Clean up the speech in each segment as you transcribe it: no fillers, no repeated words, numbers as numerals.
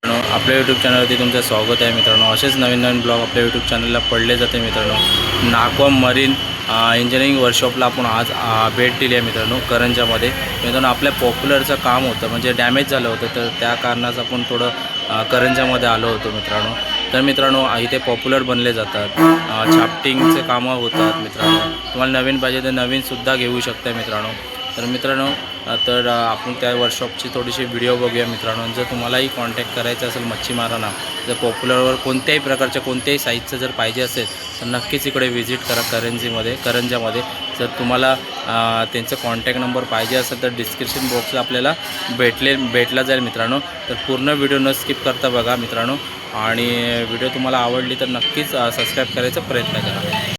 आपल्या यूट्यूब चॅनलवरती तुमचं स्वागत आहे मित्रांनो। असेच नवीन नवीन ब्लॉग आपल्या यूट्यूब चॅनलला पडले जाते मित्रांनो। नाकवा मरीन इंजिनिअरिंग वर्कशॉपला आपण आज भेट दिली आहे मित्रांनो, करंजामध्ये। मित्रांनो आपल्या पॉप्युलरचं काम होतं, म्हणजे डॅमेज झालं होतं, तर त्या कारणाचं आपण थोडं करंजामध्ये आलो होतो मित्रांनो। तर मित्रांनो इथे पॉप्युलर बनले जातात, छापटिंगचे कामं होतात मित्रांनो। तुम्हाला नवीन पाहिजे तर नवीनसुद्धा घेऊ शकता मित्रांनो। तर मित्रांनो आपण त्या वर्कशॉपची थोडीशी व्हिडिओ बघूया मित्रांनो। जर तुम्हालाही कॉन्टॅक्ट करायचं असेल मच्छीमारांना, जर पॉप्युलरवर कोणत्याही प्रकारच्या कोणत्याही साईजचं जर पाहिजे असेल तर नक्कीच इकडे व्हिजिट करा करंजामध्ये। जर तुम्हाला त्यांचा कॉन्टॅक्ट नंबर पाहिजे असेल तर डिस्क्रिप्शन बॉक्सला आपल्याला भेटला जाईल मित्रांनो। तर पूर्ण व्हिडिओ न स्किप करता बघा मित्रांनो, आणि व्हिडिओ तुम्हाला आवडली तर नक्कीच सबस्क्राईब करायचा प्रयत्न करा।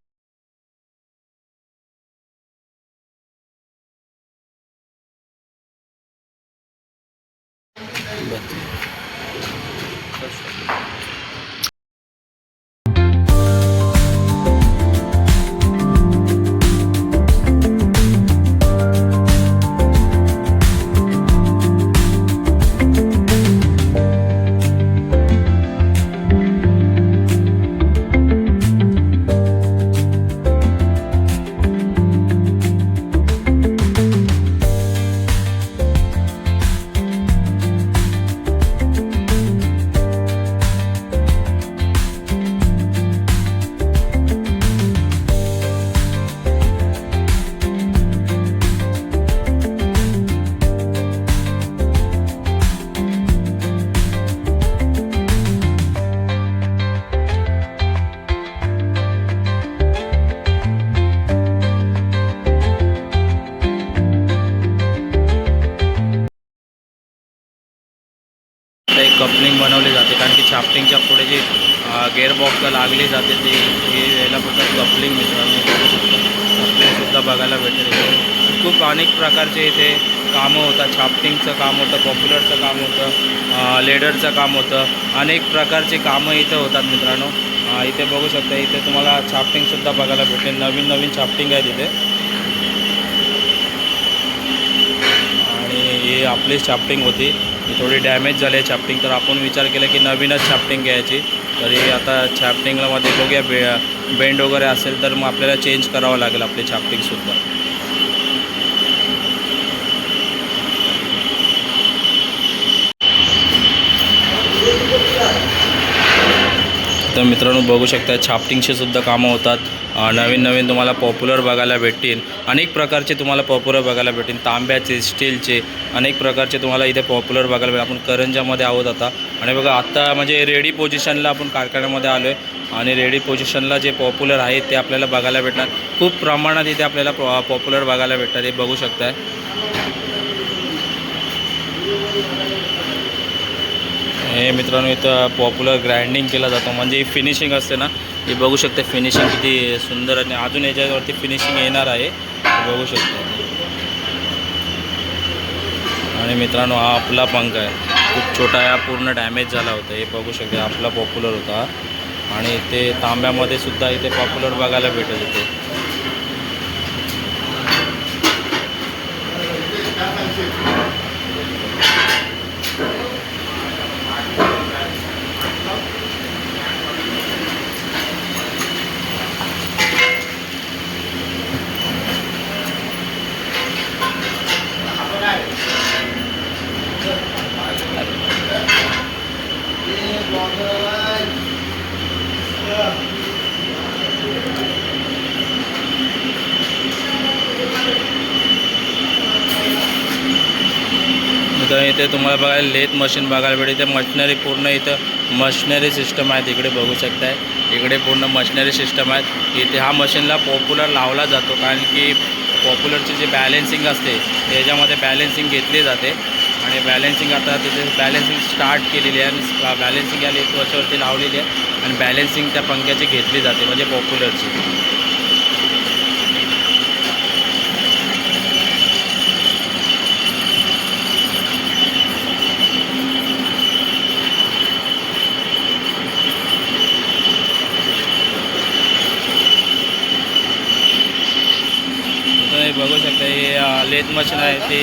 एक कपलिंग बनवली जाते, कारण की छापटिंगच्या पुढे जे गेअरबॉक्सला लागली जाते ते याला बोलतात कपलिंग मित्रांनो। कपलिंगसुद्धा बघायला भेटेल। खूप अनेक प्रकारचे इथे कामं होतात, छापटिंगचं काम होतं, पॉप्युलरचं काम होतं, लेडरचं काम होतं, अनेक प्रकारचे कामं इथं होतात मित्रांनो। इथे बघू शकता, इथे तुम्हाला छापटिंगसुद्धा बघायला भेटेल। नवीन नवीन छापटिंग आहे तिथे, आणि ही आपली छापटिंग होती, ही थोडी डॅमेज झाली आहे छापटिंग। तर आपण विचार केला की नवीनच छापटिंग घ्यायची। तरी आता छापटिंगमध्ये बघूया बेंड वगैरे असेल तर मग आपल्याला चेंज करावं लागेल आपली छापटिंगसुद्धा। तर मित्रांनो बघू शकता, छापटिंगचे सुद्धा कामं होतात। नवीन नवीन तुम्हाला पॉप्युलर बघायला भेटतील, अनेक प्रकारचे तुम्हाला पॉप्युलर बघायला भेटतील, तांब्याचे, स्टीलचे, अनेक प्रकारचे तुम्हाला इथे पॉप्युलर बघायला भेटेल। आपण करंजामध्ये आहोत आता, आणि बघा आता म्हणजे रेडी पोझिशनला आपण कारखान्यामध्ये आलो आहे, आणि रेडी पोझिशनला जे पॉप्युलर आहेत ते आपल्याला बघायला भेटणार। खूप प्रमाणात इथे आपल्याला पॉप्युलर बघायला भेटतात, हे बघू शकताय। हे मित्रांनो इथं पॉप्युलर ग्राइंडिंग केला जातो, म्हणजे फिनिशिंग असते ना, हे बघू शकते फिनिशिंग किती सुंदर, आणि अजून याच्यावरती फिनिशिंग येणार आहे, बघू शकते। आणि मित्रांनो हा आपला पंख आहे, खूप छोटा आहे, पूर्ण डॅमेज झाला होता, हे बघू शकते, आपला पॉप्युलर होता। आणि ते तांब्यामध्ये सुद्धा इथे पॉप्युलर बघायला भेटत होते। तर इथे तुम्हाला बघायला लेथ मशीन बघायला भेटेल। इथे मशिनरी पूर्ण इथं मशिनरी सिस्टम आहे, तिकडे बघू शकताय, इकडे पूर्ण मशिनरी सिस्टम आहे। इथे हा मशीनला पॉप्युलर लावला जातो, कारण की पॉप्युलरची जे बॅलेन्सिंग असते त्याच्यामध्ये बॅलेन्सिंग घेतली जाते, आणि बॅलेन्सिंग आता तिथे बॅलेन्सिंग स्टार्ट केलेली आहे, आणि बॅलेन्सिंग या लेथ वरती लावलेली आहे, आणि बॅलेन्सिंग त्या पंख्याची घेतली जाते, म्हणजे पॉप्युलरची। बघू शकता हे लेथ मशीन आहे ते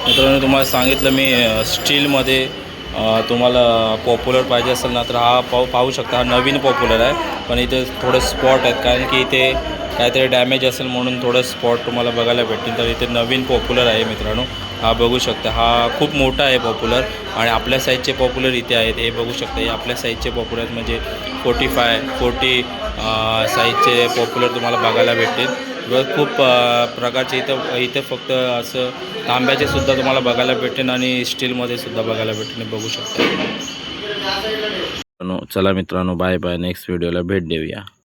मित्रांनो तुम्हाला सांगितलं मी स्टीलमध्ये तुम्हाला पॉप्युलर पाहिजे असेल ना तर हा पाहू शकता. हा नवीन पॉप्युलर आहे पण इथे थोडे स्पॉट आहेत कारण की इथे काहीतरी डॅमेज असेल म्हणून थोडं स्पॉट तुम्हाला बघायला भेटतील. तर इथे नवीन पॉप्युलर आहे मित्रांनो. हा बघू शकता. हा खूप मोठा आहे पॉप्युलर आणि आपल्या साईजचे पॉप्युलर इथे आहेत. हे बघू शकता. हे आपल्या साईजचे पॉप्युलर म्हणजे 40 साईजचे पॉप्युलर तुम्हाला बघायला भेटतील. खूप प्रकारचे इथे फक्त असं तांब्याचे सुद्धा तुम्हाला बघायला भेटेल आणि स्टीलमध्ये सुद्धा बघायला भेटेल. बघू शकता. चला मित्रांनो, बाय बाय. नेक्स्ट व्हिडिओला भेट देऊया.